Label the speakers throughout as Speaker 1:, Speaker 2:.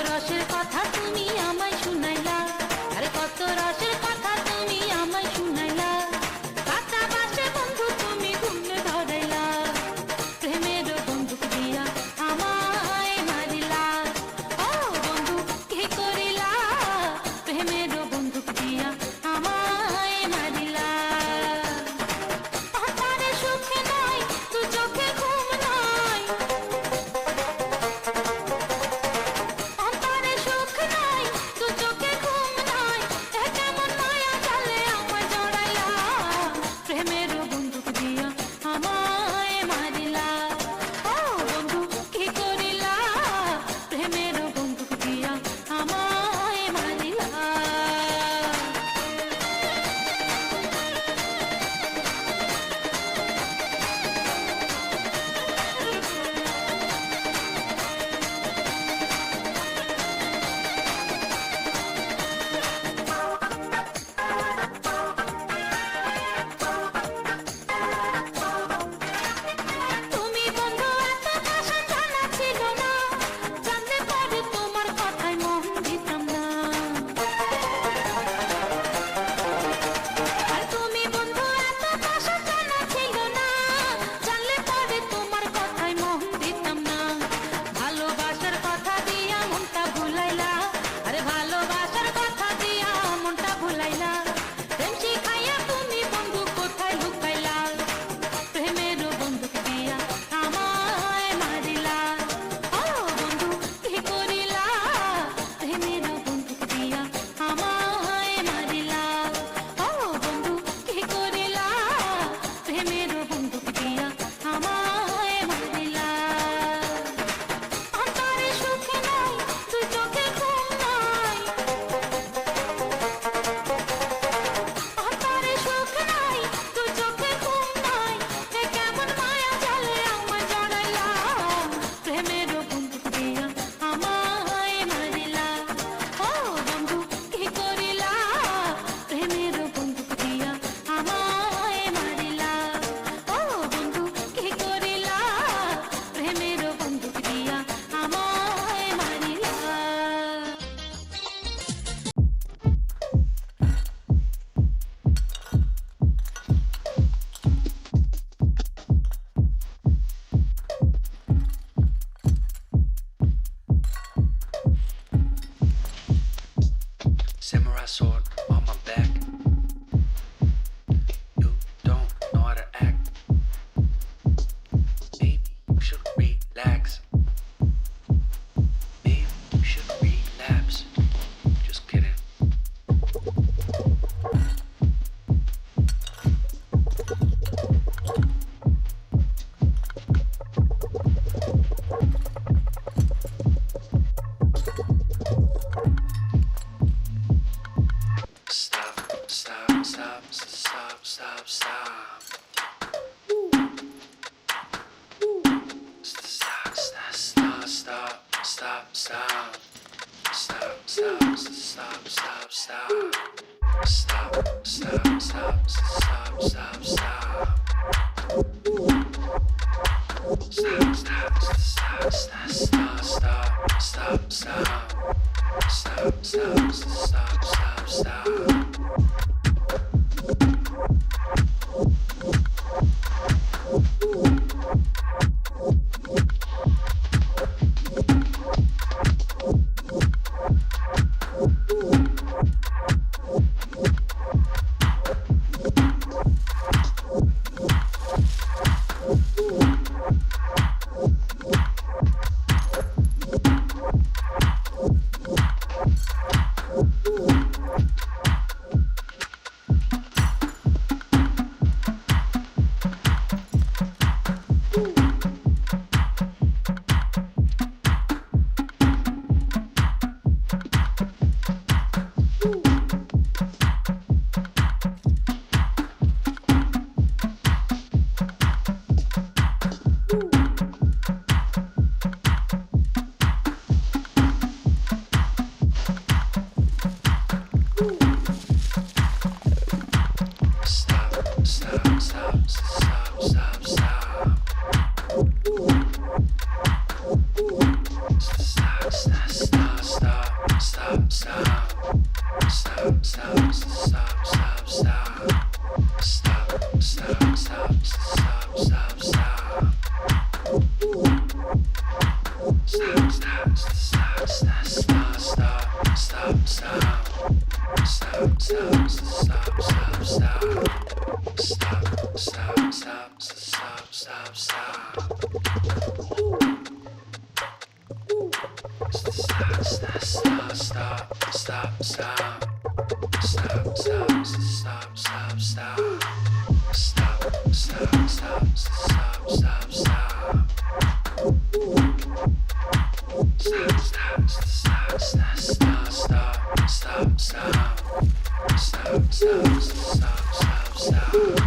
Speaker 1: রসের কথা তুমি আমায় শুনাইলা, আরে কত রসের কথা তুমি আমায় শুনাইলা। কাঁচা বাসে বন্ধু তুমি ঘুমে ধরাইলা, প্রেমের বন্দুক দিয়া আমায় মারিলা। ও বন্ধু কি করিলা, প্রেমের বন্দুক দিয়া আমায় মারিলা। অন্তরে সুখ নাই, দু চোখে ঘুম নাই, অন্তরে সুখ নাই, দু চোখে ঘুম নাই। এ কেমন মায়া জালে আমায় জড়াইলা, প্রেমের বন্দুক দিয়া আমায় মারিলা। ও বন্ধু কি করিলা, প্রেমের বন্দুক দিয়া আমায় মারিলা। তুমি বন্ধু এত ভাষা জানা ছিল না, জানলে পরে তোমার কথায় মন দিতাম না। আর তুমি বন্ধু এত ভাষা জানা ছিল না, জানলে পরে তোমার কথায় মন দিতাম না। ভালোবাসার কথা দিয়া মনটা ভুলাইলা, আরে ভালোবাসার কথা দিয়া মনটা ভুলাইলা। প্রেম শিখাইয়া তুমি বন্ধু কোথায় লুকাইলা, প্রেমের বন্দুক দিয়া আমায় মারিলা। ও বন্ধু কি করিলা, প্রেমের বন্দুক দিয়া আমায় মারিলা। ও বন্ধু কি করিলা, প্রেমের বন্দুক দিয়া আমায় মারিলা। অন্তরে সুখ নাই, দু চোখে ঘুম নাই, অন্তরে সুখ নাই, দু চোখে ঘুম নাই। এ কেমন মায়া জালে আমায় জড়াইলা, প্রেমের বন্দুক দিয়া আমায় মারিলা। ও বন্ধু কি করিলা, প্রেমের বন্দুক দিয়া আমায় মারিলা। ও বন্ধু কি করিলা, প্রেমের বন্দুক দিয়া আমায় মারিলা।
Speaker 2: Samurai sword on my back. You don't know how to act. Maybe you should relax. Maybe you should relapse. Just kidding. Stop, stop, stop, stop, stop, stop. Stop, stop, stop, stop, stop, stop. Stop, stop, stop, stop, stop. Stop, stop, stop, stop, stop, stop. Stop, stop, stop, stop, stop, stop, stop, stop. Stop, stop, stop, stop, stop. Stop. stop, stop, stop, stop, stop, stop, stop. Stop, stop, stop, stop, stop, stop. Stop, stop, stop, stop, stop, stop, stop, stop. Stop, stop, stop, stop, stop. Stop, stop, stop, stop, stop, stop. Stop, stop, stop, stop, stop, stop. Stop, stop, stop, stop, stop. Stop, stop, stop, stop, stop, stop. Stop, stop, stop, stop, stop, stop, stop, stop. Stop, stop, stop, stop, stop.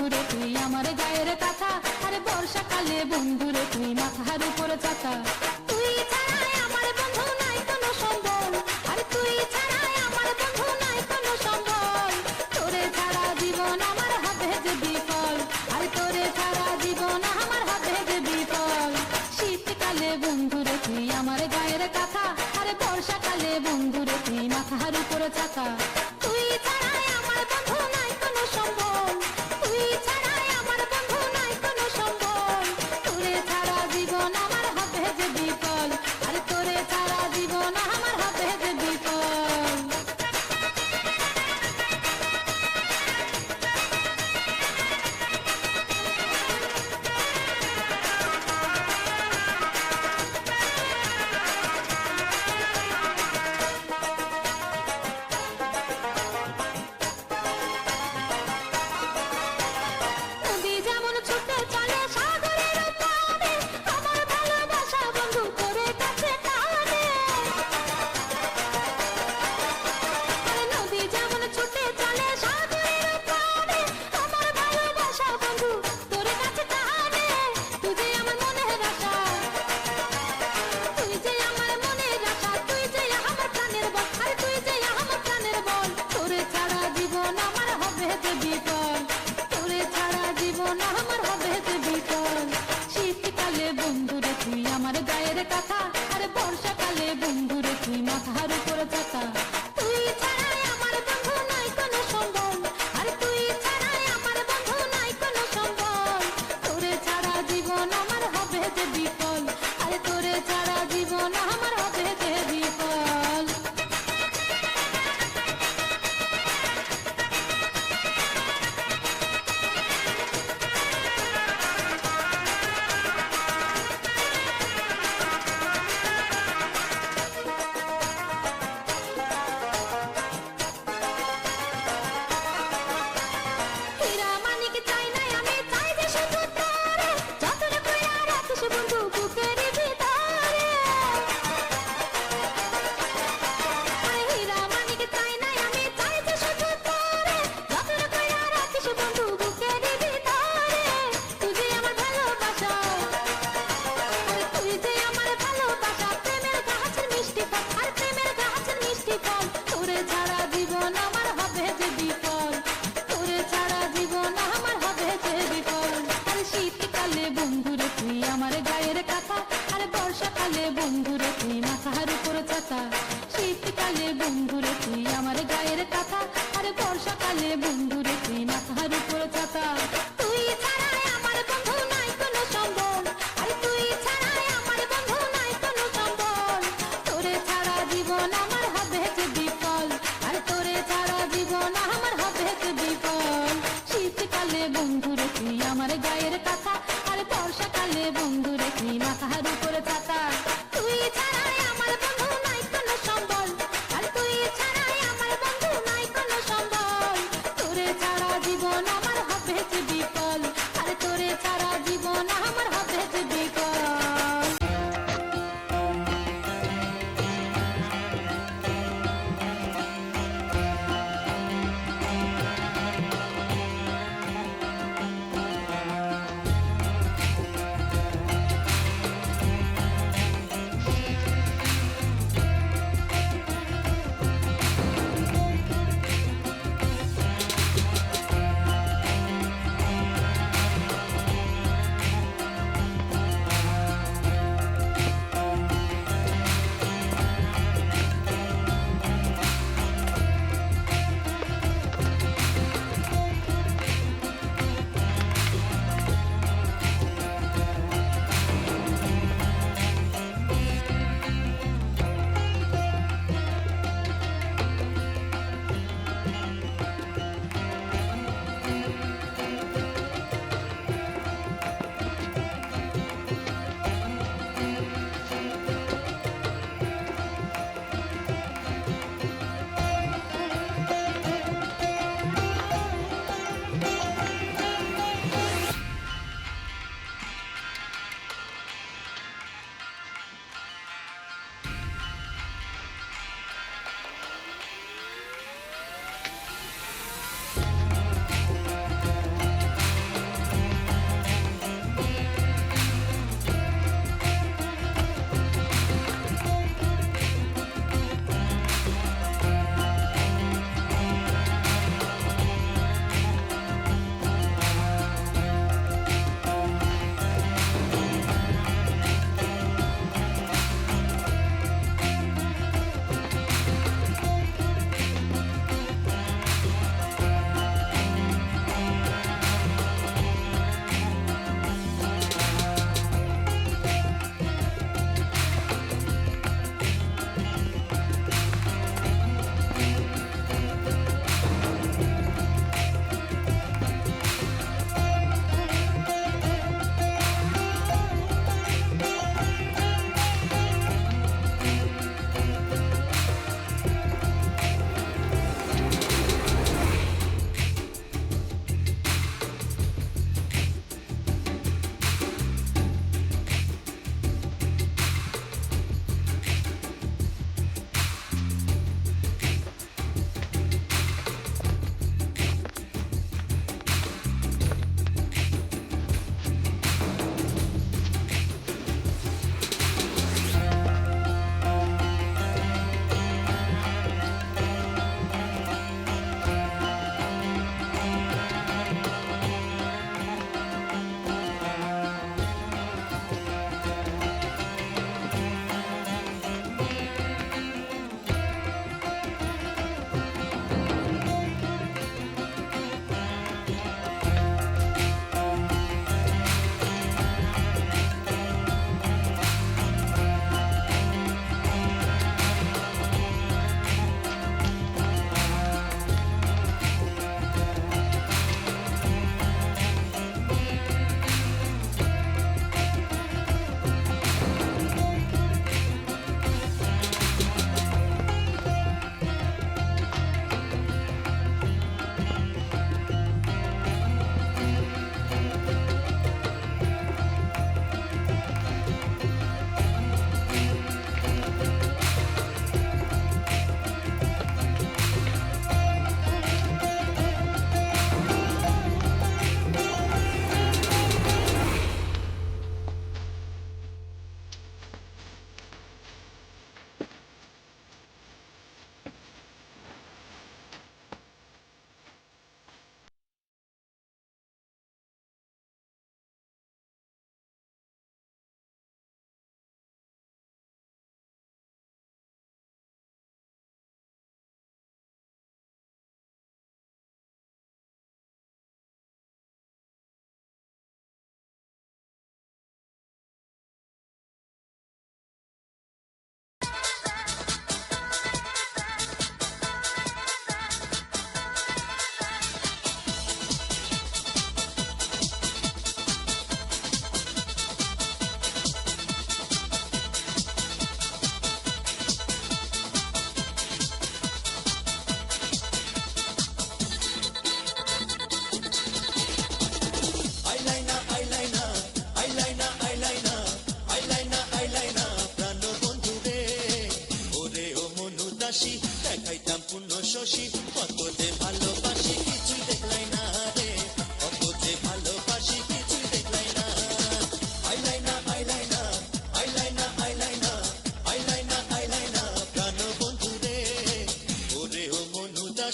Speaker 1: বন্ধুরে তুই আমার গায়ের কথা, আরে বর্ষাকালে বন্ধুরে তুই মাথার উপর চাকা। তুই ছাড়াই আমার বন্ধু নাই কোনো সম্বল, আরে তুই ছাড়াই আমার বন্ধু নাই কোনো সম্বল। তোরে ছাড়া জীবন আমার হবে যে বিফল, আরে তোরে ছাড়া জীবন আমার হবে যে বিফল। শীতকালে বন্ধুরে তুই আমার গায়ের কথা, আরে বর্ষাকালে বন্ধুরে তুই মাথার উপর চাকা। তুই ছাড়াই আমার বন্ধু নাই কোনো সম্বল, তুই ছাড়াই আমার বন্ধু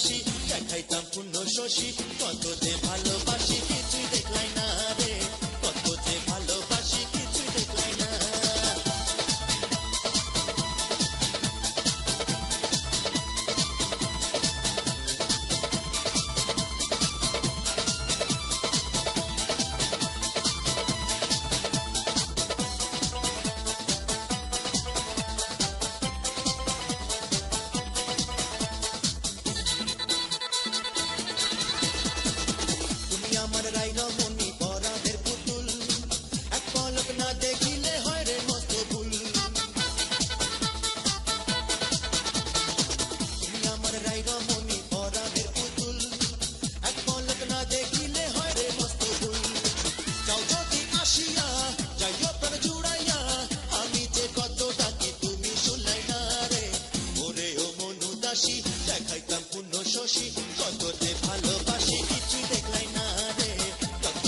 Speaker 3: দাসী দেখাইতাম পূর্ণ শশী কত যে ভালোবাসি কিছুই দেখলাই না রে কত যে ভালোবাসি কিছুই দেখলাই না তুমি আমার রাইনা মনি পরাদের পুতুল এক পলক না দেখিলে হয় রে মস্ত ভুল তুমি আমার রাইনা মনি পরাদের পুতুল এক পলক না দেখিলে হয় রে মস্ত ভুল যাও যদি আসিয়া যাইও প্রাণ জুড়াইয়া আমি যে কত ডাকি তুমি শুনলাই না রে ওরে ও মনু দাসী দেখাইতাম পূর্ণ শশী কত যে ভালোবাসি কিছুই দেখলাই না রে কত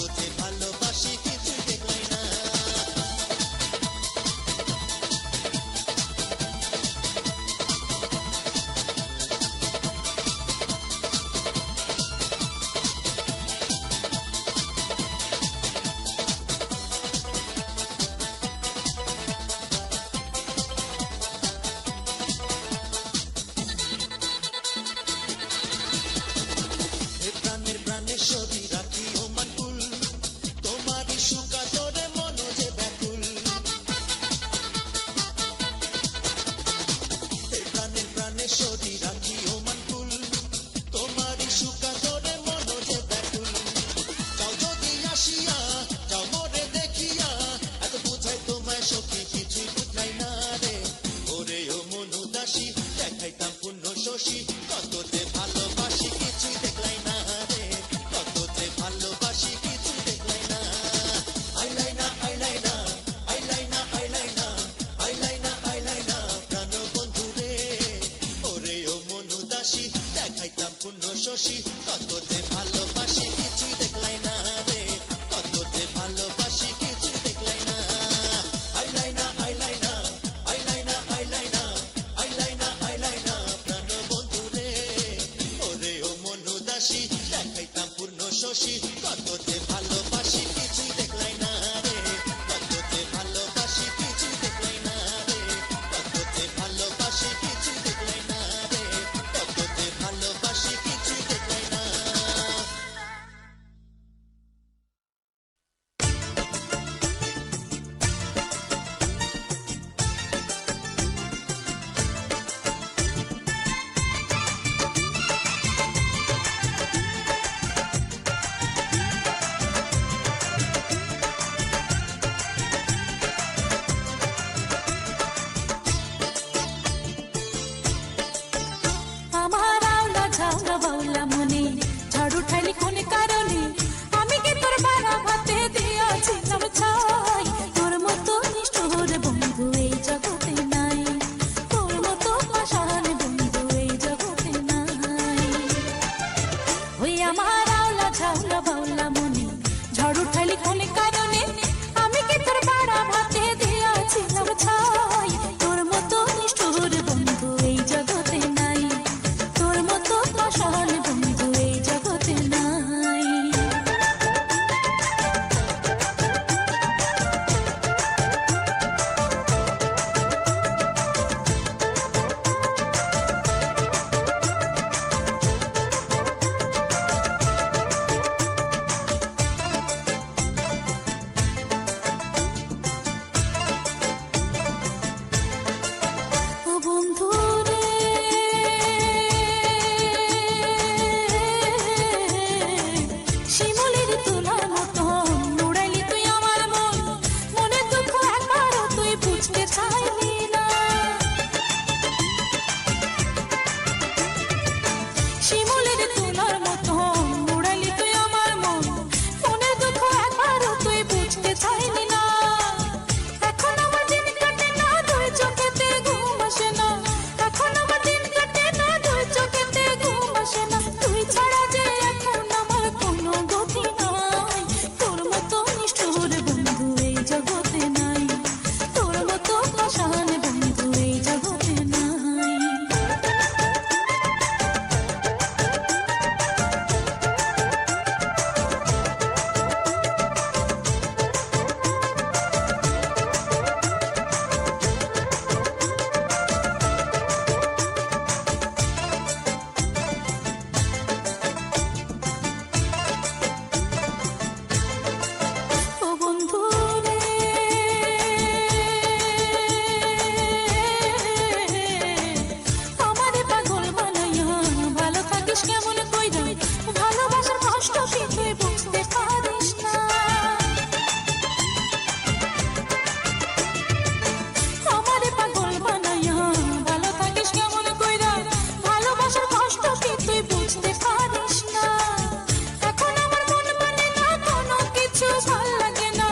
Speaker 1: কিছু ভাল লাগে না,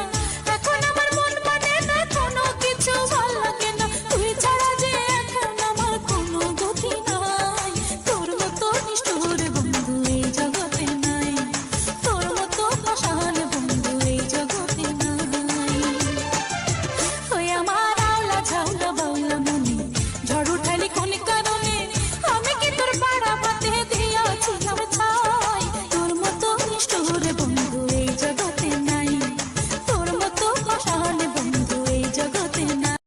Speaker 1: এখন আমার মন মানে না কোনো কিছু ভাল লাগে না, তুই ছাড়া যে এখন আমার কোনো গতি নাই, তোর মতো নিষ্ঠুর বন্ধু এই জগতে নাই, তোর মতো পাষাণ বন্ধু এই জগতে নাই। ওই আমার আওলা ঝাউলা বাউলা মনে ঝড় উঠালি কোন কারণে, আমি কি তোর পাড়া পাতে দিয়াছিলাম ছাই, তোর মতো নিষ্ঠুর বন্ধু এই জগতে নাই, তোর মতো পাষাণ বন্ধু এই জগতে নাই।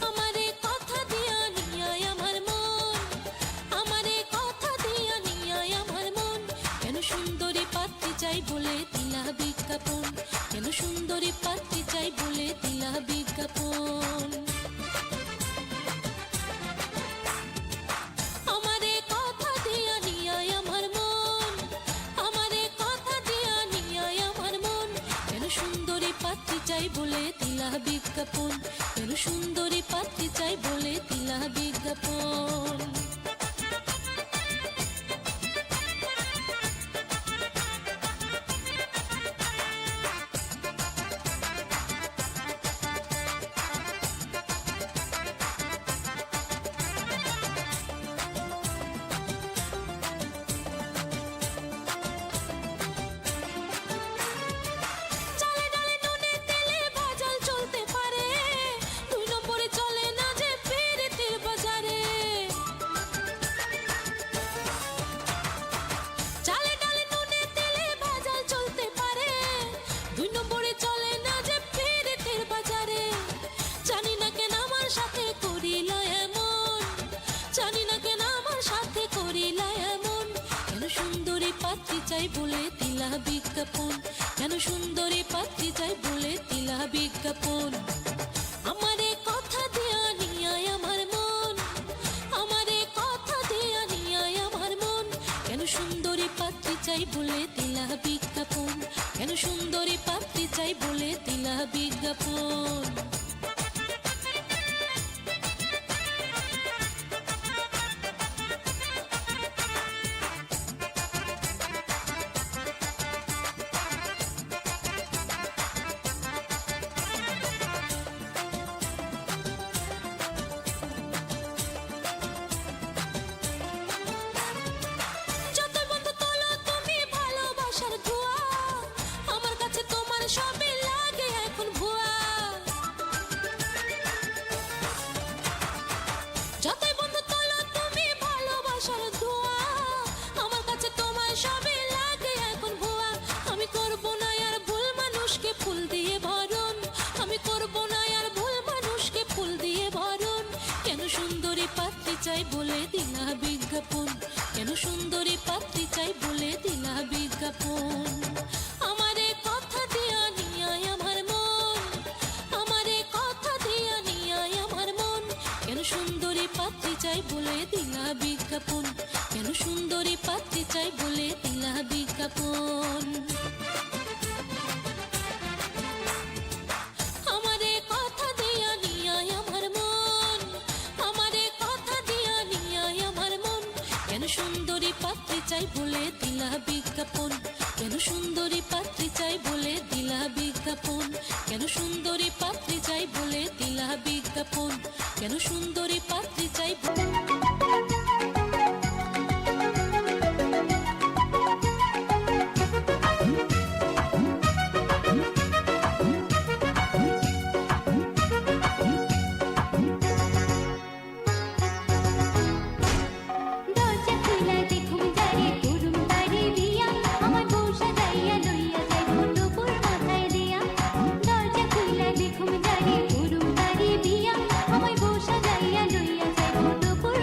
Speaker 1: আমারে কথা দিয়া নিয়ায় আমার মন, আমারে কথা দিয়া নিয়ায় আমার মন, কেন সুন্দরী পাত্রী চাই বলে দিলা বিজ্ঞাপন, কেন সুন্দরী পাত্রী চাই বলে দিলা বিজ্ঞাপন। আমারে কথা দিয়া নিয়ায় আমার মন, আমারে কথা দিয়া নিয়ায় আমার মন, কেন সুন্দরী পাত্রী চাই বলে দিলা বিজ্ঞাপন, কেন সুন্দরী পাত্রী চাই বলে দিলা বিজ্ঞাপন। চালে ডালে নুনে তেলে বাজাল চলতে পারে, দুই নম্বরে চলে না যে পিরিতির বাজারে। চালে ডালে নুনে তেলে বাজাল চলতে পারে, দুই নম্বরে চলে না যে পিরিতির বাজারে। জানি না কেন আমার সাথে করিলা এমন, জানি না কেন আমার সাথে করিলা এমন, কেন সুন্দরী পাত্রী চাই বলে দিলা বিজ্ঞাপন, কেন সুন্দরী পাত্রী চাই বলে দিলা বিজ্ঞাপন। আমারে কথা দিয়া নিয়ায় আমার মন, আমারে কথা দিয়া নিয়ায় আমার মন, কেন সুন্দরী পাত্রী চাই বলে দিলা বিজ্ঞাপন, কেন সুন্দরী পাত্রী চাই বলে দিলা বিজ্ঞাপন। যতই বন্ধু তোলো তুমি ভালোবাসার ধোঁয়া, আমার কাছে তোমার সবই লাগে এখন ভুয়া। যতই বন্ধু তোলো তুমি ভালোবাসার ধোঁয়া, আমার কাছে তোমার সবই লাগে এখন ভুয়া। আমি করব না আর ভুল মানুষকে ফুল দিয়ে ভরণ, আমি করব না আর ভুল মানুষকে ফুল দিয়ে ভরণ, কেন সুন্দরী পাত্রী চাই বলে দিলা বিজ্ঞাপন, কেন সুন্দরী পাত্রী চাই বলে দিলা বিজ্ঞাপন। আমারে কথা দিয়া নিয়ায় আমার মন, আমারে কথা দিয়া নিয়ায় আমার মন, কেন সুন্দরী পাত্রী চাই বলে দিলা বিজ্ঞাপন, কেন সুন্দরী পাত্রী চাই বলে দিলা বিজ্ঞাপন। আমারে কথা দিয়া নিয়ায় আমার মন, আমারে কথা দিয়া নিয়ায় আমার মন, কেন সুন্দরী পাত্রী চাই বলে দিলা বিজ্ঞাপন, কেন সুন্দরী পাত্রী চাই বলে দিলা বিজ্ঞাপন, কেন সুন্দরী পাত্রী চাই বলে দিলা বিজ্ঞাপন, কেন সুন্দরী পাত্রী চাই।
Speaker 4: দরজা খুইলা দেখুম যারে পুরুম বাড়ি দিয়া, আমার বউ সাজাইয়া লইয়া যাইব নুপুর মাথায় দিয়া। দরজা খুইলা দেখুম যারে পুরুম বাড়ি দিয়া, আমার বউ সাজাইয়া লইয়া যাইব নুপুর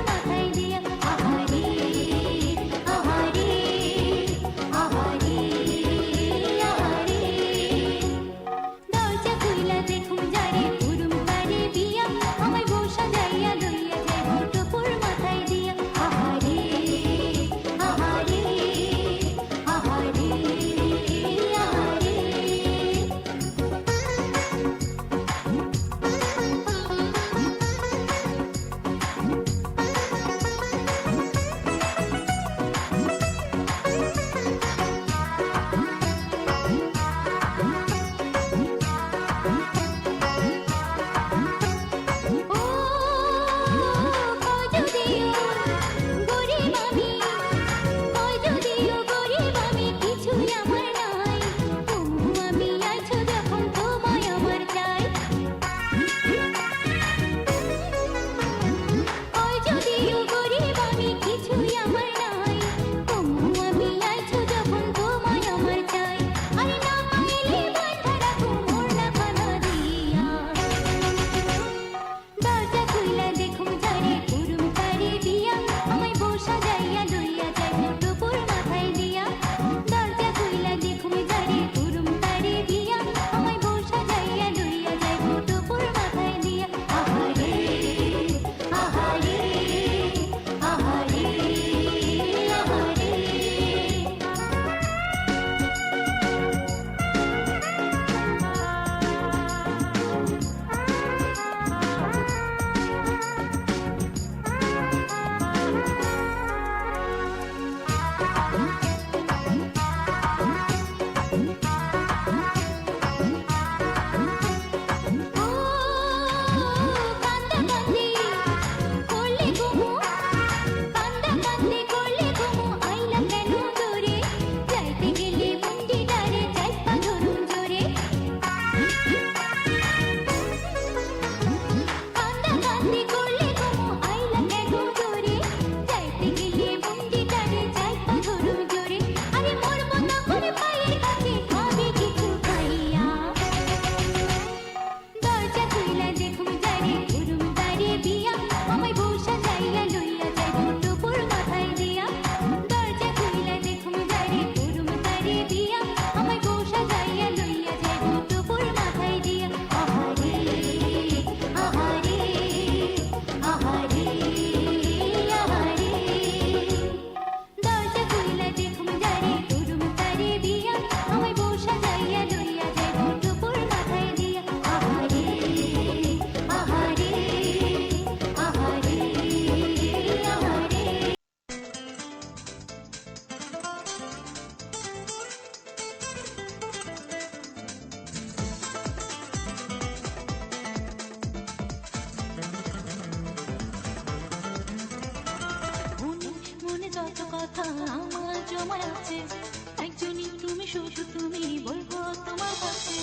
Speaker 4: শুধু তুমি বলবো তোমার কাছে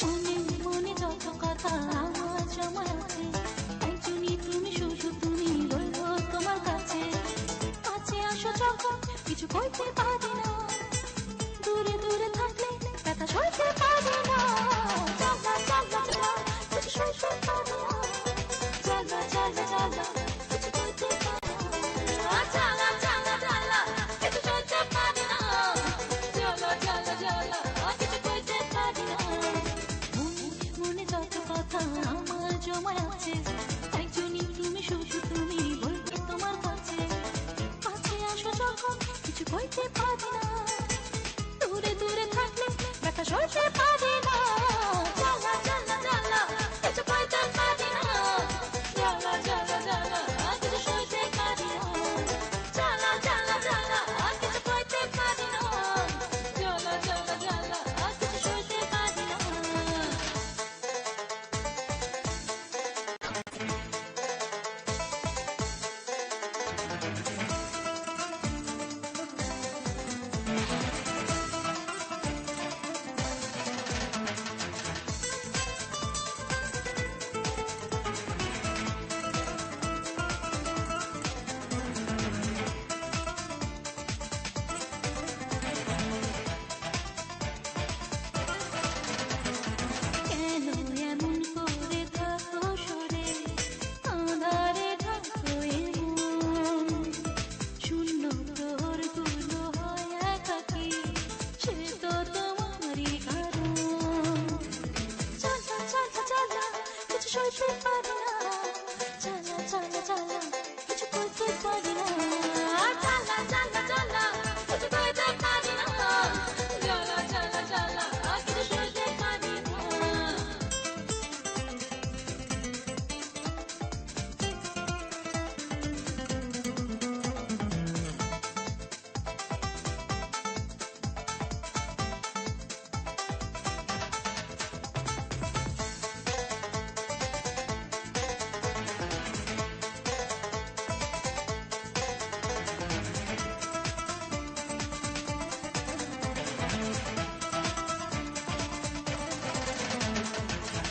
Speaker 4: মনে মনে যত কথা আমার জমা আছে একজনই তুমি শুধু তুমি বলবো তোমার কাছে কাছে আসো যখন কিছু করতে পারি না দূরে দূরে থাকলে ব্যথা সইতে পারি না জ্বালা জ্বালা জ্বালা কিছু সইতে পারি না জ্বালা জ্বালা জ্বালা কিছু করতে পারি না জ্বালা জ্বালা জ্বালা কিছু সইতে পারি না জ্বালা জ্বালা জ্বালা কিছু করতে পারি না মনে যত কথা আমার জমা আছে একজনই তুমি শুধু তুমি বলবে তোমার কাছে কাছে আসো যখন কিছু করতে পারি না দূরে দূরে থাকলে ব্যথা সইতে পারি না জ্বালা জ্বালা জ্বালা কিছু করতে পারি না জ্বালা জ্বালা জ্বালা কিছু সইতে পারি না জ্বালা জ্বালা জ্বালা কিছু করতে পারি না জ্বালা জ্বালা জ্বালা কিছু সইতে পারি না কেন এমন করে থাকো সরে আঁধারে ঢাকো এমন শূন্য প্রহরগুলো হয় একাকী সে তো তোমারই কারণ জ্বালা জ্বালা জ্বালা কিছু সইতে পারি না জ্বালা জ্বালা জ্বালা কিছু করতে পারি না জ্বালা জ্বালা জ্বালা কিছু করতে পারি না জ্বালা জ্বালা জ্বালা কিছু সইতে পারি না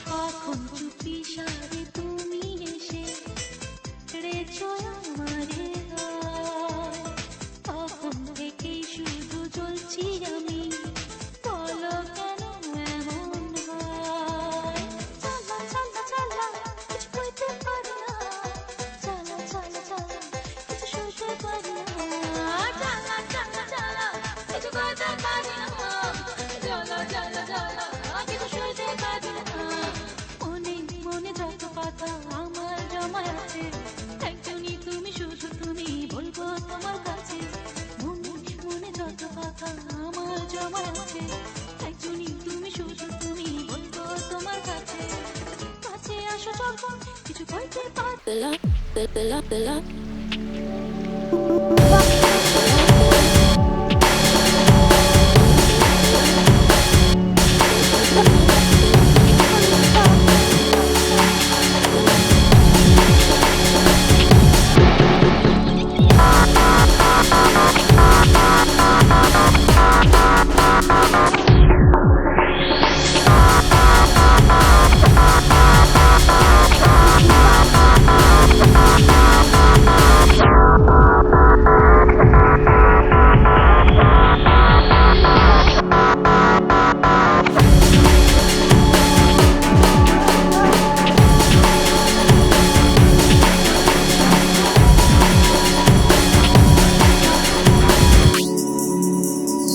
Speaker 4: কখন চুপি সারে তুমি এসে রেছো আমারে হায় তখন থেকেই শুধু জ্বলছি আমি বলো কেন এমন হয় জ্বালা জ্বালা জ্বালা কিছু করতে পারি না জ্বালা জ্বালা জ্বালা কিছু সইতে পারি না জ্বালা জ্বালা জ্বালা কিছু করতে পারি না জ্বালা জ্বালা জ্বালা কিছু সইতে পারি না মনে মনে যত কথা আমার জমা আছে একজনই তুমি শুধু তুমি বলবো তোমার কাছে মনে মনে যত কথা আমার জমা আছে একজনই তুমি শুধু তুমি বলবো তোমার কাছে কাছে আসো যখন কিছু করতে পারি